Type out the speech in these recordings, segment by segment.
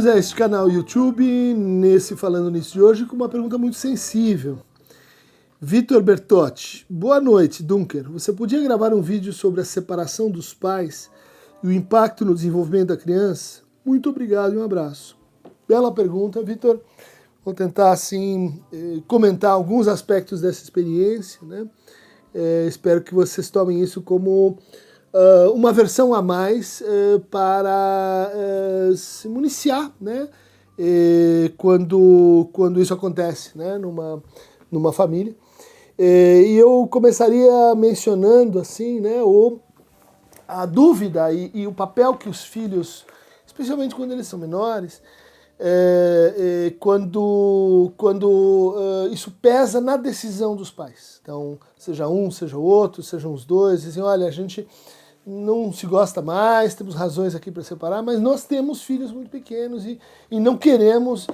Bem-vindos a este canal YouTube, nesse Falando Nisso de hoje, com uma pergunta muito sensível. Vitor Bertotti, boa noite, Dunker. Você podia gravar um vídeo sobre a separação dos pais e o impacto no desenvolvimento da criança? Muito obrigado e um abraço. Bela pergunta, Vitor. Vou tentar, assim, comentar alguns aspectos dessa experiência, né? Espero que vocês tomem isso como uma versão a mais para se municiar, né? Quando isso acontece, né? Numa família. E eu começaria mencionando assim, né, a dúvida e o papel que os filhos, especialmente quando eles são menores, quando isso pesa na decisão dos pais. Então, seja um, seja o outro, sejam os dois, dizem, olha, a gente não se gosta mais, temos razões aqui para separar, mas nós temos filhos muito pequenos e não queremos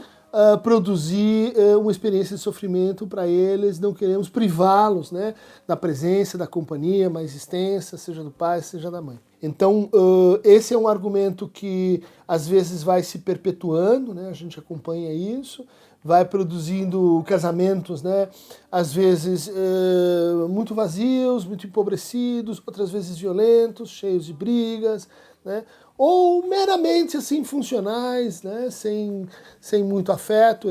produzir uma experiência de sofrimento para eles, não queremos privá-los, né, da presença, da companhia mais extensa, seja do pai, seja da mãe. Então, esse é um argumento que às vezes vai se perpetuando, né, a gente acompanha isso, vai produzindo casamentos, né, às vezes muito vazios, muito empobrecidos, outras vezes violentos, cheios de brigas, né, ou meramente assim funcionais, né, sem muito afeto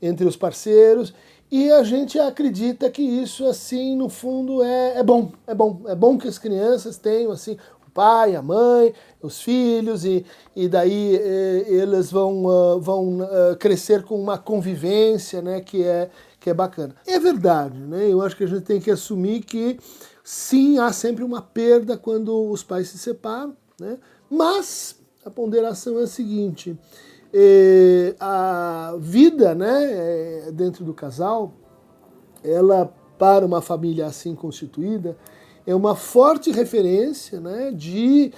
entre os parceiros, e a gente acredita que isso, assim, no fundo é bom que as crianças tenham, assim, o pai, a mãe, os filhos, e daí eles vão crescer com uma convivência, né, que é bacana. É verdade, né, eu acho que a gente tem que assumir que sim, há sempre uma perda quando os pais se separam, né, mas a ponderação é a seguinte, a vida, né, dentro do casal, ela, para uma família assim constituída, é uma forte referência, né, de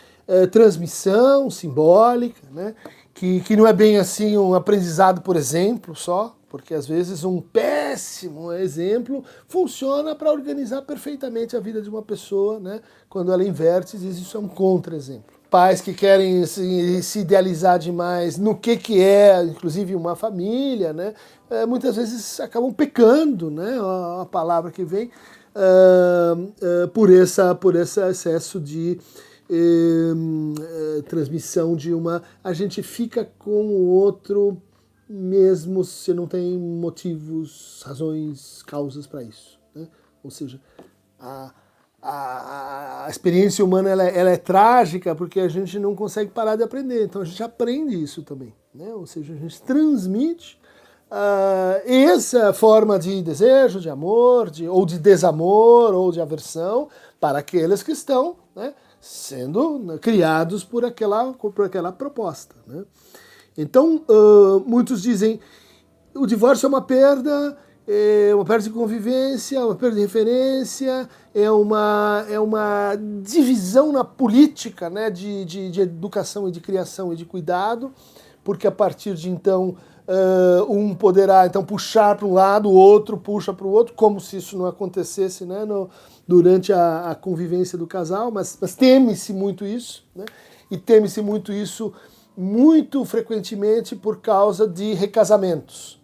transmissão simbólica, né, que não é bem assim um aprendizado por exemplo só, porque às vezes um péssimo exemplo funciona para organizar perfeitamente a vida de uma pessoa, né, quando ela inverte, diz isso é um contra-exemplo. Pais que querem se idealizar demais no que é, inclusive, uma família, né? Muitas vezes acabam pecando, né? A palavra que vem, por esse excesso de transmissão de uma... A gente fica com o outro mesmo se não tem motivos, razões, causas para isso, né? Ou seja, a experiência humana ela é trágica porque a gente não consegue parar de aprender, então a gente aprende isso também, né? Ou seja, a gente transmite essa forma de desejo, de amor, ou de desamor, ou de aversão para aqueles que estão, né, sendo criados por aquela proposta, né? Então, muitos dizem o divórcio é uma perda de convivência, uma perda de referência, é uma divisão na política, né, de educação e de criação e de cuidado, porque a partir de então um poderá então puxar para um lado, o outro puxa para o outro, como se isso não acontecesse, né, durante a convivência do casal, mas teme-se muito isso, né, e teme-se muito isso muito frequentemente por causa de recasamentos.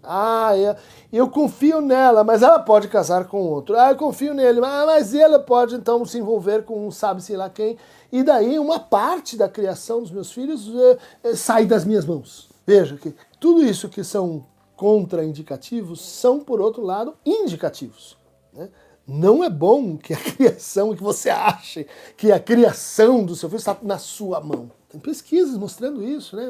Eu confio nela, mas ela pode casar com outro. Eu confio nele, mas ele pode então se envolver com um sabe-se lá quem. E daí uma parte da criação dos meus filhos sai das minhas mãos. Veja que tudo isso que são contraindicativos são, por outro lado, indicativos, né? Não é bom que a criação, que você ache que a criação do seu filho está na sua mão. Tem pesquisas mostrando isso, né?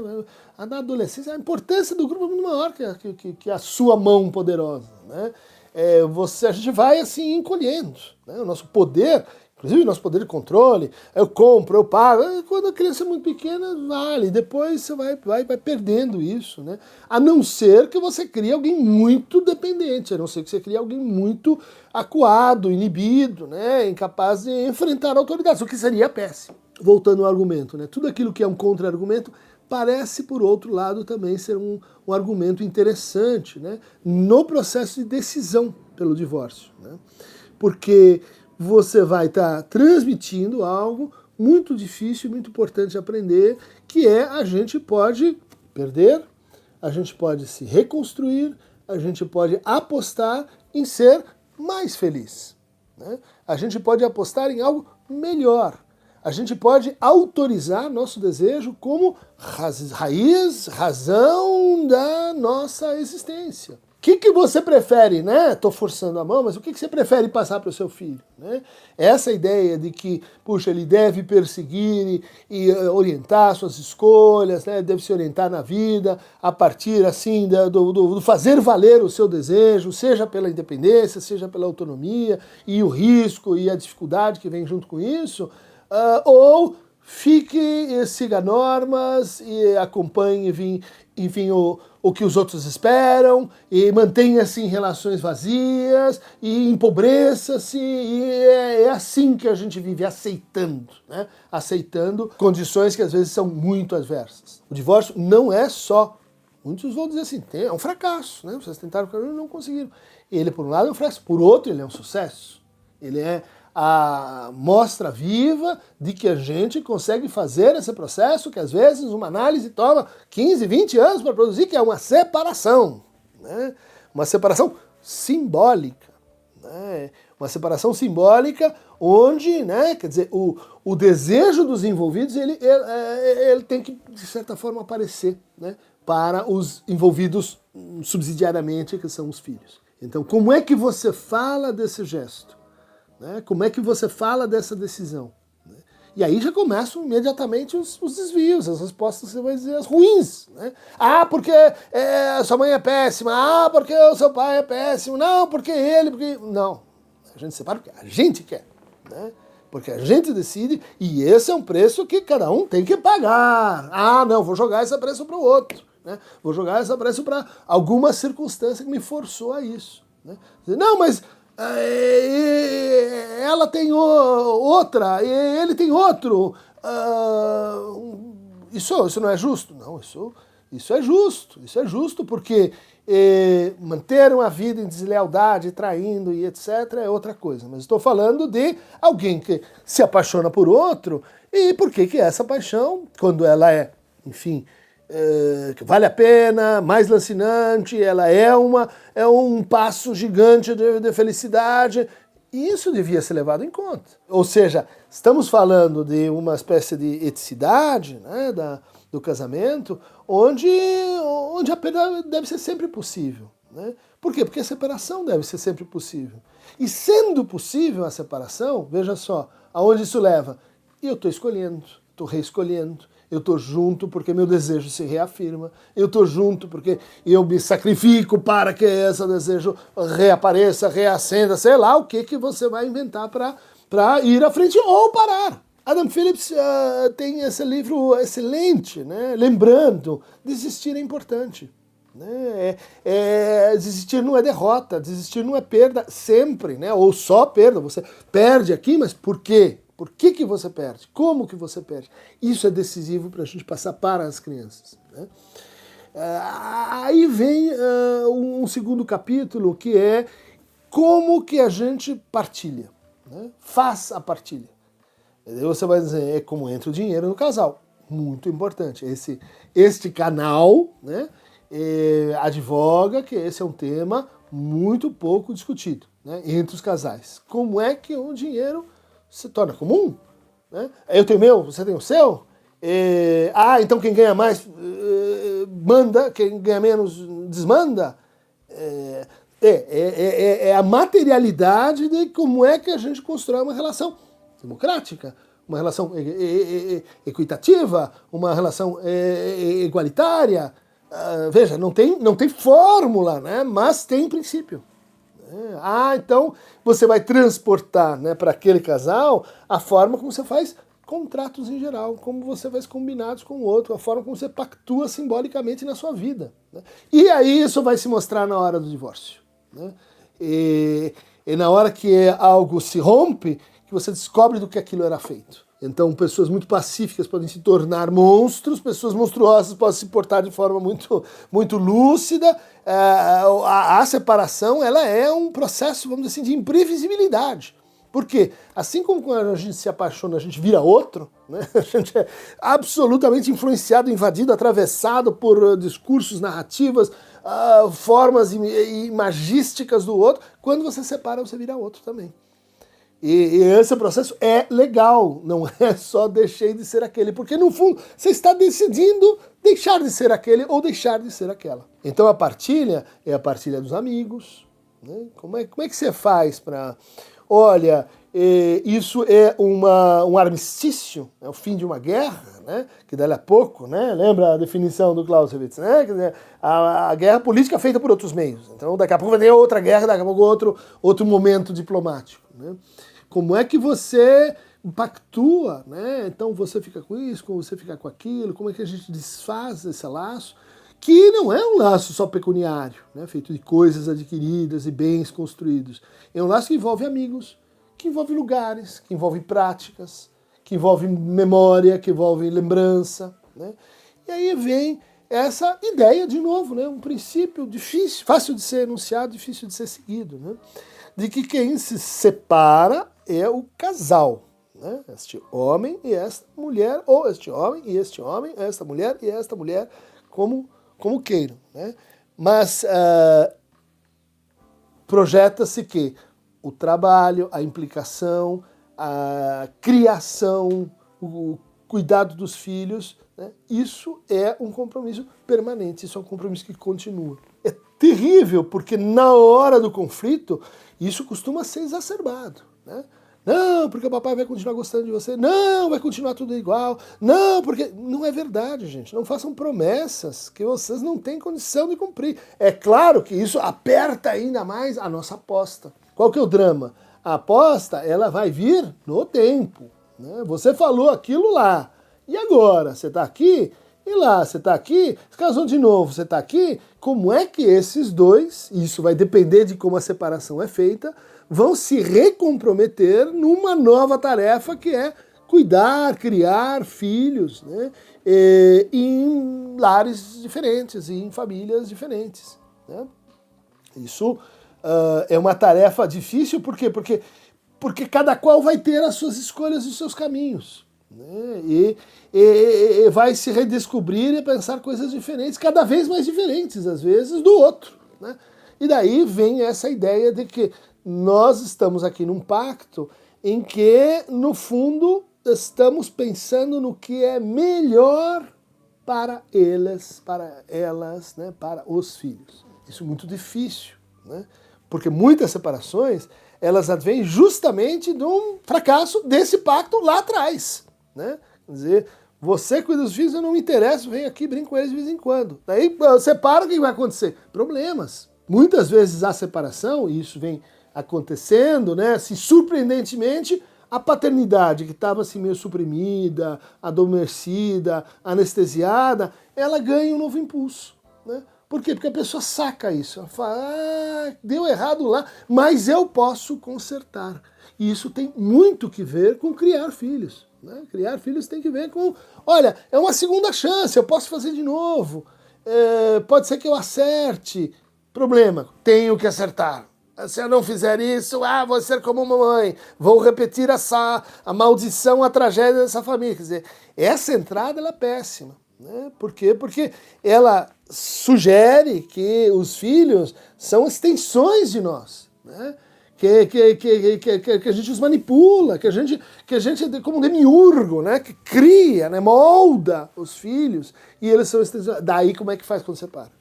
Na adolescência, a importância do grupo é muito maior que a sua mão poderosa, né? A gente vai assim encolhendo, né? O nosso poder, inclusive o nosso poder de controle, eu compro, eu pago. Quando a criança é muito pequena, vale. Depois você vai perdendo isso, né? A não ser que você crie alguém muito dependente, a não ser que você crie alguém muito acuado, inibido, né? Incapaz de enfrentar autoridades, o que seria péssimo. Voltando ao argumento, né? Tudo aquilo que é um contra-argumento parece, por outro lado, também ser um argumento interessante, né, no processo de decisão pelo divórcio, né? Porque você vai estar transmitindo algo muito difícil, muito importante de aprender, que a gente pode perder, a gente pode se reconstruir, a gente pode apostar em ser mais feliz, né? A gente pode apostar em algo melhor. A gente pode autorizar nosso desejo como raiz, razão da nossa existência. O que você prefere, né? Estou forçando a mão, mas o que você prefere passar para o seu filho, né? Essa ideia de que, puxa, ele deve perseguir e orientar suas escolhas, né? Deve se orientar na vida a partir, assim, do fazer valer o seu desejo, seja pela independência, seja pela autonomia, e o risco e a dificuldade que vem junto com isso, ou fique e siga normas e acompanhe, enfim, o que os outros esperam, e mantenha-se em relações vazias, e empobreça-se, e é assim que a gente vive, aceitando, né? Aceitando condições que às vezes são muito adversas. O divórcio não é só, muitos vão dizer assim, é um fracasso, né? Vocês tentaram e não conseguiram. Ele, por um lado, é um fracasso, por outro, ele é um sucesso. Ele é a mostra viva de que a gente consegue fazer esse processo que às vezes uma análise toma 15, 20 anos para produzir, que é uma separação, né? Uma separação simbólica, né? Uma separação simbólica onde, né, quer dizer, o desejo dos envolvidos ele tem que, de certa forma, aparecer, né, para os envolvidos subsidiariamente, que são os filhos. Então, como é que você fala desse gesto? Né? Como é que você fala dessa decisão? Né? E aí já começam imediatamente os desvios, as respostas, você vai dizer, as ruins. Né? Ah, porque sua mãe é péssima. Ah, porque o seu pai é péssimo. Não, porque ele... porque não, a gente separa porque a gente quer. Né? Porque a gente decide e esse é um preço que cada um tem que pagar. Ah, não, vou jogar esse preço para o outro. Né? Vou jogar esse preço para alguma circunstância que me forçou a isso. Né? Não, mas... ela tem outra, ele tem outro. Isso não é justo? Não, isso é justo. Isso é justo porque manter uma vida em deslealdade, traindo e etc. é outra coisa. Mas estou falando de alguém que se apaixona por outro e por que essa paixão, quando ela é, enfim... que vale a pena, mais lancinante, ela é um passo gigante de felicidade, e isso devia ser levado em conta. Ou seja, estamos falando de uma espécie de eticidade, né, do casamento, onde a perda deve ser sempre possível. Né? Por quê? Porque a separação deve ser sempre possível. E sendo possível a separação, veja só, aonde isso leva? Eu estou escolhendo, estou reescolhendo, eu estou junto porque meu desejo se reafirma, eu estou junto porque eu me sacrifico para que esse desejo reapareça, reacenda, sei lá o que você vai inventar para ir à frente ou parar. Adam Phillips tem esse livro excelente, né? Lembrando, desistir é importante. Né? Desistir não é derrota, desistir não é perda sempre, né? Ou só perda, você perde aqui, mas por quê? Por que você perde? Como que você perde? Isso é decisivo para a gente passar para as crianças. Né? Aí vem um segundo capítulo, que é como que a gente partilha. Né? Faz a partilha. Aí você vai dizer, é como entra o dinheiro no casal. Muito importante. Este canal, né, advoga que esse é um tema muito pouco discutido, né, entre os casais. Como é que o dinheiro se torna comum? Né? Eu tenho o meu, você tem o seu? Então quem ganha mais manda, quem ganha menos desmanda? É a materialidade de como é que a gente constrói uma relação democrática, uma relação equitativa, uma relação igualitária. Veja, não tem fórmula, né? Mas tem princípio. Então você vai transportar, né, para aquele casal a forma como você faz contratos em geral, como você faz combinados com o outro, a forma como você pactua simbolicamente na sua vida. Né? E aí isso vai se mostrar na hora do divórcio. Né? E na hora que algo se rompe, que você descobre do que aquilo era feito. Então, pessoas muito pacíficas podem se tornar monstros, pessoas monstruosas podem se portar de forma muito, muito lúcida. A separação, ela é um processo, vamos dizer assim, de imprevisibilidade. Porque assim como quando a gente se apaixona, a gente vira outro, né? A gente é absolutamente influenciado, invadido, atravessado por discursos, narrativas, formas imagísticas do outro. Quando você separa, você vira outro também. E esse processo é legal, não é só deixei de ser aquele, porque no fundo você está decidindo deixar de ser aquele ou deixar de ser aquela. Então a partilha é a partilha dos amigos, né? Como é que você faz para... Olha, isso é um armistício, é o fim de uma guerra, né? Que dali a pouco, né? Lembra a definição do Clausewitz, né? Quer dizer, a guerra política é feita por outros meios. Então daqui a pouco vai ter outra guerra, daqui a pouco outro momento diplomático, né? Como é que você pactua, né? Então você fica com isso, como você fica com aquilo, como é que a gente desfaz esse laço, que não é um laço só pecuniário, né? Feito de coisas adquiridas e bens construídos. É um laço que envolve amigos, que envolve lugares, que envolve práticas, que envolve memória, que envolve lembrança, né? E aí vem essa ideia, de novo, né? Um princípio difícil, fácil de ser enunciado, difícil de ser seguido, né? De que quem se separa é o casal, né? Este homem e esta mulher, ou este homem e este homem, esta mulher e esta mulher, como queiram, né? Mas projeta-se que o trabalho, a implicação, a criação, o cuidado dos filhos, né? Isso é um compromisso permanente, isso é um compromisso que continua. É terrível, porque na hora do conflito, isso costuma ser exacerbado, né? Não, porque o papai vai continuar gostando de você. Não, vai continuar tudo igual. Não, porque... Não é verdade, gente. Não façam promessas que vocês não têm condição de cumprir. É claro que isso aperta ainda mais a nossa aposta. Qual que é o drama? A aposta, ela vai vir no tempo, né? Você falou aquilo lá. E agora? Você está aqui? E lá, você está aqui? Se casou de novo, você está aqui? Como é que esses dois, isso vai depender de como a separação é feita, vão se recomprometer numa nova tarefa que é cuidar, criar filhos, né? Em lares diferentes, em famílias diferentes, né? Isso é uma tarefa difícil, por quê? Porque cada qual vai ter as suas escolhas e os seus caminhos, né? E vai se redescobrir e pensar coisas diferentes, cada vez mais diferentes, às vezes, do outro, né? E daí vem essa ideia de que nós estamos aqui num pacto em que, no fundo, estamos pensando no que é melhor para eles, para elas, né, para os filhos. Isso é muito difícil, né? Porque muitas separações, elas advêm justamente de um fracasso desse pacto lá atrás, né? Quer dizer, você cuida dos filhos, eu não me interesso, venho aqui, brinco com eles de vez em quando. Daí, separa, o que vai acontecer? Problemas. Muitas vezes há separação, e isso vem acontecendo, né? Assim, surpreendentemente, a paternidade, que estava assim meio suprimida, adormecida, anestesiada, ela ganha um novo impulso, né? Por quê? Porque a pessoa saca isso. Ela fala, deu errado lá, mas eu posso consertar. E isso tem muito que ver com criar filhos, né? Criar filhos tem que ver com, olha, é uma segunda chance, eu posso fazer de novo. Pode ser que eu acerte. Problema, tenho que acertar. Se eu não fizer isso, vou ser como mamãe, vou repetir a maldição, a tragédia dessa família. Quer dizer, essa entrada ela é péssima, né? Por quê? Porque ela sugere que os filhos são extensões de nós, né? Que a gente os manipula, que a gente é como um demiurgo, né? Que cria, né? Molda os filhos, e eles são extensões. Daí como é que faz quando separa?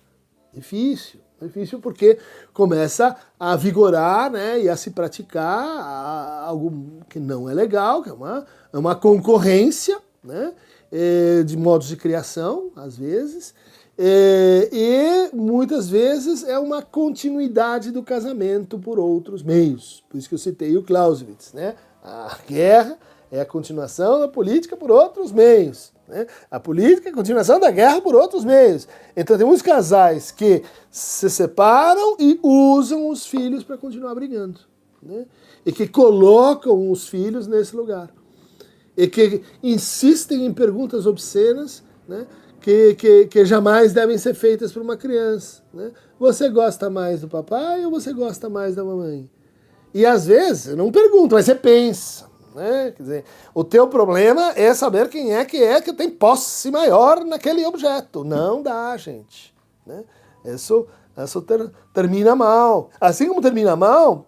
Difícil. Difícil porque começa a vigorar, né, e a se praticar algo que não é legal, que é uma concorrência, né, de modos de criação, às vezes, e muitas vezes é uma continuidade do casamento por outros meios. Por isso que eu citei o Clausewitz, né? A guerra é a continuação da política por outros meios, né? A política é a continuação da guerra por outros meios. Então tem muitos casais que se separam e usam os filhos para continuar brigando, né? E que colocam os filhos nesse lugar. E que insistem em perguntas obscenas, né? Que jamais devem ser feitas por uma criança, né? Você gosta mais do papai ou você gosta mais da mamãe? E às vezes, você não pergunta, mas você pensa. Né? Quer dizer, o teu problema é saber quem é que tem posse maior naquele objeto. Não dá, gente. Né? Isso termina mal. Assim como termina mal,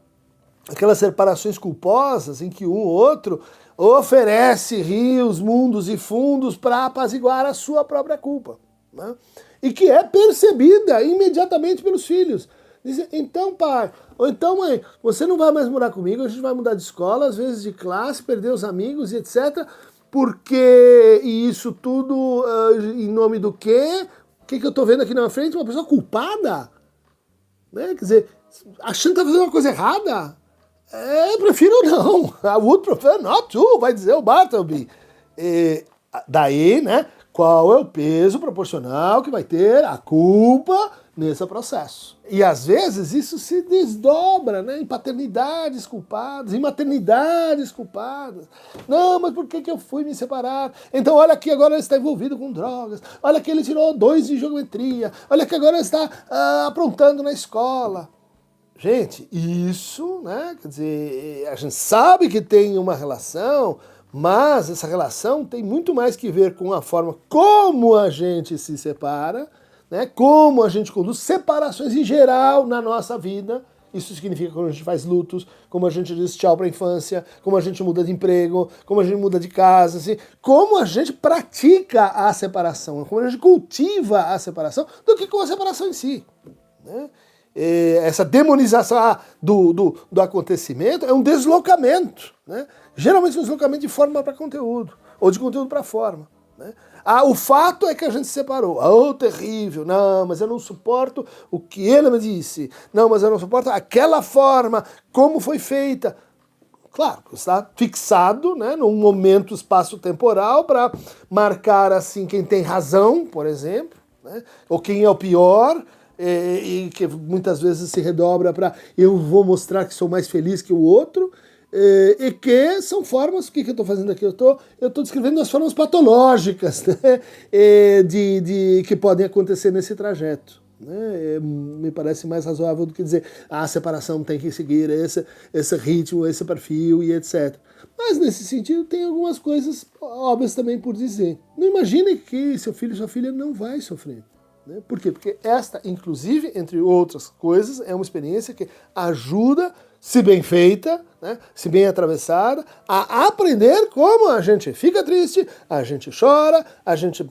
aquelas separações culposas em que um ou outro oferece rios, mundos e fundos para apaziguar a sua própria culpa. Né? E que é percebida imediatamente pelos filhos. Dizem, então pai, ou então mãe, você não vai mais morar comigo, a gente vai mudar de escola, às vezes de classe, perder os amigos e etc. Porque e isso tudo em nome do quê? O que eu estou vendo aqui na frente? Uma pessoa culpada? Né? Quer dizer, achando que está fazendo uma coisa errada? Prefiro não. I would prefer not to, vai dizer o Bartleby. Daí, né, qual é o peso proporcional que vai ter a culpa nesse processo? E às vezes isso se desdobra, né, em paternidades culpadas, em maternidades culpadas. Não, mas por que eu fui me separar? Então olha aqui, agora ele está envolvido com drogas. Olha que ele tirou 2 de geometria. Olha que agora ele está aprontando na escola. Gente, isso, né, quer dizer, a gente sabe que tem uma relação, mas essa relação tem muito mais que ver com a forma como a gente se separa, né, como a gente conduz separações em geral na nossa vida. Isso significa quando a gente faz lutos, como a gente diz tchau para a infância, como a gente muda de emprego, como a gente muda de casa, assim, como a gente pratica a separação, como a gente cultiva a separação, do que com a separação em si, né? Essa demonização do acontecimento é um deslocamento, né? Geralmente um deslocamento de forma para conteúdo, ou de conteúdo para forma. Né? O fato é que a gente se separou. Terrível. Não, mas eu não suporto o que ele me disse. Não, mas eu não suporto aquela forma, como foi feita. Claro, está fixado, né, num momento espaço-temporal para marcar assim quem tem razão, por exemplo, né, ou quem é o pior, e que muitas vezes se redobra para eu vou mostrar que sou mais feliz que o outro, e que são formas, o que eu estou fazendo aqui? Eu estou descrevendo as formas patológicas, né, que podem acontecer nesse trajeto. Né? Me parece mais razoável do que dizer a separação tem que seguir esse ritmo, esse perfil e etc. Mas nesse sentido tem algumas coisas óbvias também por dizer. Não imagine que seu filho e sua filha não vai sofrer. Né? Por quê? Porque esta, inclusive, entre outras coisas, é uma experiência que ajuda, se bem feita, né, se bem atravessada, a aprender como a gente fica triste, a gente chora, a gente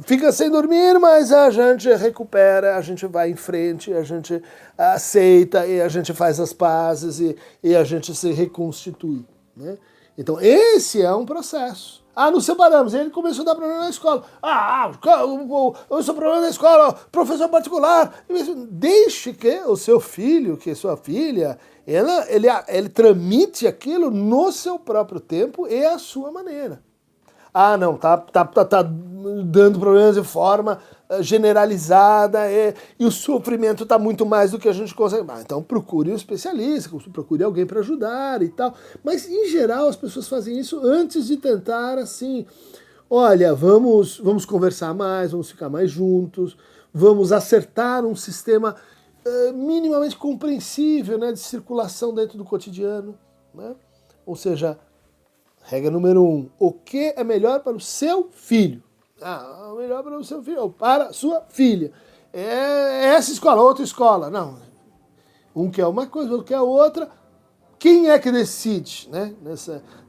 fica sem dormir, mas a gente recupera, a gente vai em frente, a gente aceita e a gente faz as pazes e a gente se reconstitui. Né? Então esse é um processo. Nos separamos, ele começou a dar problema na escola. Eu sou problema na escola, professor particular. Deixe que o seu filho, que sua filha, ele tramite aquilo no seu próprio tempo e à sua maneira. Não, tá dando problemas de forma generalizada e o sofrimento está muito mais do que a gente consegue. Então procure um especialista, procure alguém para ajudar e tal. Mas em geral as pessoas fazem isso antes de tentar assim, olha, vamos conversar mais, vamos ficar mais juntos, vamos acertar um sistema minimamente compreensível, né, de circulação dentro do cotidiano. Né? Ou seja, regra número 1, o que é melhor para o seu filho? O melhor para o seu filho, ou para a sua filha. Essa escola, outra escola. Não. Um quer uma coisa, outro quer outra. Quem é que decide, né,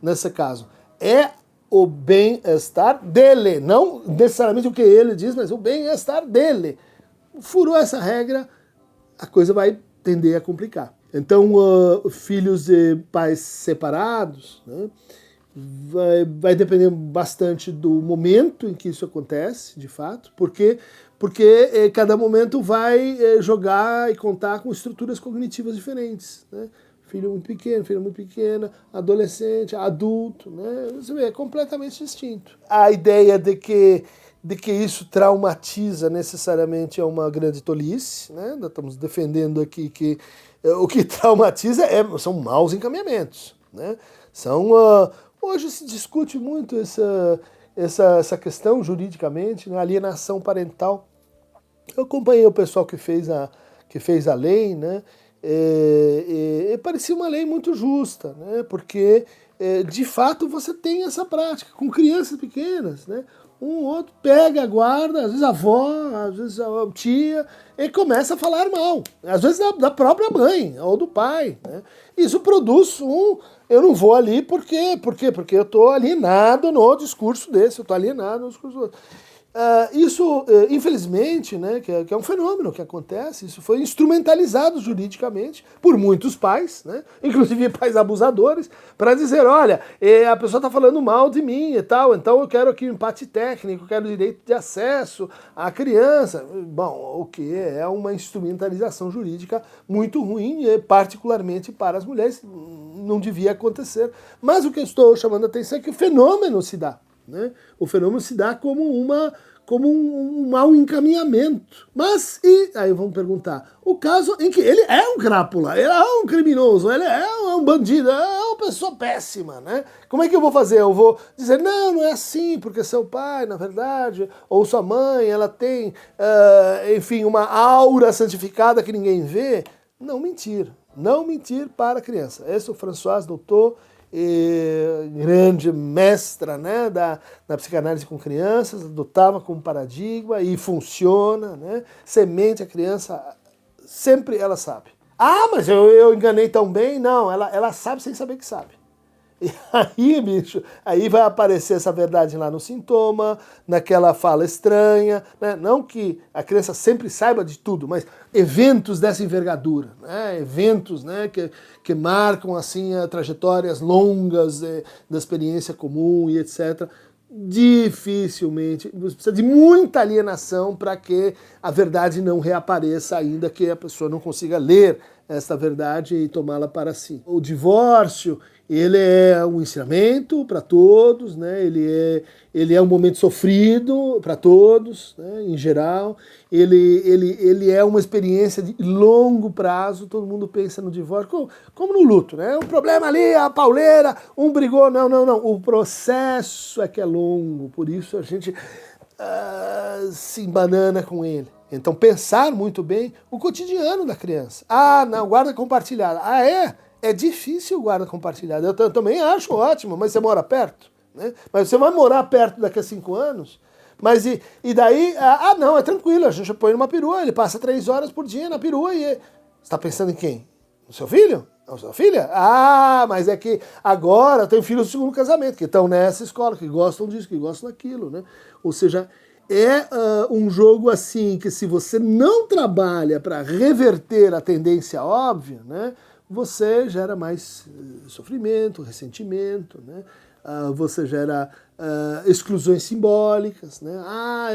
nesse caso? É o bem-estar dele, não necessariamente o que ele diz, mas o bem-estar dele. Furou essa regra, a coisa vai tender a complicar. Então, filhos de pais separados, né, vai depender bastante do momento em que isso acontece, de fato, porque cada momento vai jogar e contar com estruturas cognitivas diferentes, né? Filho muito pequeno, filha muito pequena, adolescente, adulto, né? Você vê, é completamente distinto. A ideia de que isso traumatiza necessariamente é uma grande tolice, né? Nós estamos defendendo aqui que o que traumatiza são maus encaminhamentos, né? Hoje se discute muito essa questão juridicamente, né? Alienação parental. Eu acompanhei o pessoal que fez a lei, né? parecia uma lei muito justa, né? Porque de fato você tem essa prática com crianças pequenas, né? Um outro pega, guarda, às vezes a avó, às vezes a tia, e começa a falar mal, às vezes da própria mãe ou do pai, né? Isso produz eu não vou ali por quê? Porque eu estou alienado no discurso desse, eu estou alienado no discurso do outro. Isso, infelizmente, né, que é um fenômeno que acontece, isso foi instrumentalizado juridicamente por muitos pais, né, inclusive pais abusadores, para dizer, olha, a pessoa está falando mal de mim e tal, então eu quero aqui um empate técnico, eu quero direito de acesso à criança. Bom, o que é uma instrumentalização jurídica muito ruim, particularmente para as mulheres, não devia acontecer. Mas o que eu estou chamando a atenção é que o fenômeno se dá. Né? O fenômeno se dá como um mau encaminhamento. Mas, e aí vamos perguntar, o caso em que ele é um crápula, ele é um criminoso, ele é um bandido, é uma pessoa péssima, né? Como é que eu vou fazer? Eu vou dizer, não é assim, porque seu pai, na verdade, ou sua mãe, ela tem, enfim, uma aura santificada que ninguém vê? Não mentir. Não mentir para a criança. Esse é o François Doutor, grande mestra, né, da psicanálise com crianças, adotava como paradigma e funciona, né? Semente a criança, sempre ela sabe. Ah, mas eu enganei tão bem? Não, ela sabe sem saber que sabe. E aí, bicho, aí vai aparecer essa verdade lá no sintoma, naquela fala estranha, né? Não que a criança sempre saiba de tudo, mas eventos dessa envergadura, né? Eventos, né, que marcam assim trajetórias longas da experiência comum e etc. Dificilmente, você precisa de muita alienação para que a verdade não reapareça, ainda que a pessoa não consiga ler esta verdade e tomá-la para si. O divórcio, ele é um ensinamento para todos, né? Ele é um momento sofrido para todos, né? Em geral. Ele é uma experiência de longo prazo, todo mundo pensa no divórcio, como no luto, né? Um problema ali, a pauleira, um brigou, não. O processo é que é longo, por isso a gente se embanana com ele. Então pensar muito bem o cotidiano da criança. Ah, não, guarda compartilhada. Ah, é? É difícil o guarda compartilhada. Eu também acho ótimo, mas você mora perto, né? Mas você vai morar perto daqui a 5 anos? Mas e daí, não, é tranquilo, a gente põe numa perua, ele passa 3 horas por dia na perua e... Você está pensando em quem? No seu filho? Na sua filha? Ah, mas é que agora tem filhos do segundo casamento, que estão nessa escola, que gostam disso, que gostam daquilo, né? Ou seja, é um jogo assim, que se você não trabalha para reverter a tendência óbvia, né? Você gera mais sofrimento, ressentimento, né? Você gera exclusões simbólicas, né?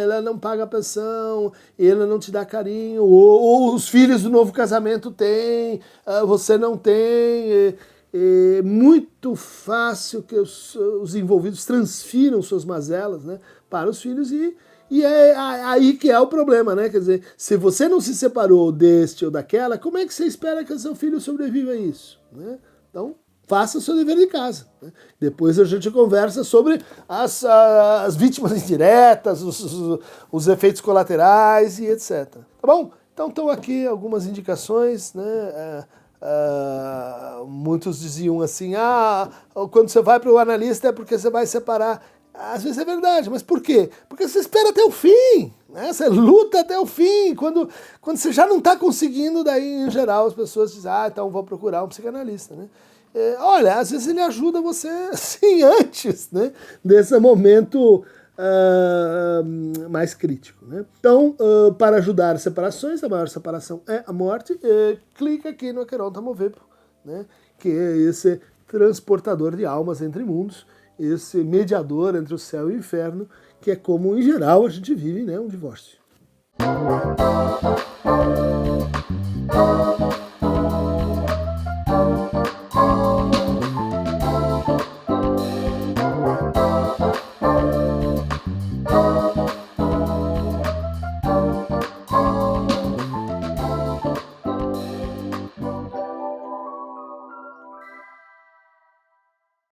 Ela não paga a pensão, ela não te dá carinho, ou os filhos do novo casamento têm, você não tem. É muito fácil que os envolvidos transfiram suas mazelas, né, para os filhos e é aí que é o problema, né? Quer dizer, se você não se separou deste ou daquela, como é que você espera que o seu filho sobreviva a isso, né? Então, faça o seu dever de casa, né? Depois a gente conversa sobre as vítimas indiretas, os efeitos colaterais e etc. Tá bom? Então estão aqui algumas indicações, né? Muitos diziam assim, quando você vai para o analista é porque você vai separar. Às vezes é verdade, mas por quê? Porque você espera até o fim, né? Você luta até o fim. Quando você já não está conseguindo, daí, em geral, as pessoas dizem, então vou procurar um psicanalista, né? Olha, às vezes ele ajuda você, assim, antes, né, desse momento mais crítico, né? Então, para ajudar separações, a maior separação é a morte, clica aqui no Aqueronta Movepo, né? Que é esse transportador de almas entre mundos, esse mediador entre o céu e o inferno, que é como, em geral, a gente vive, né, um divórcio.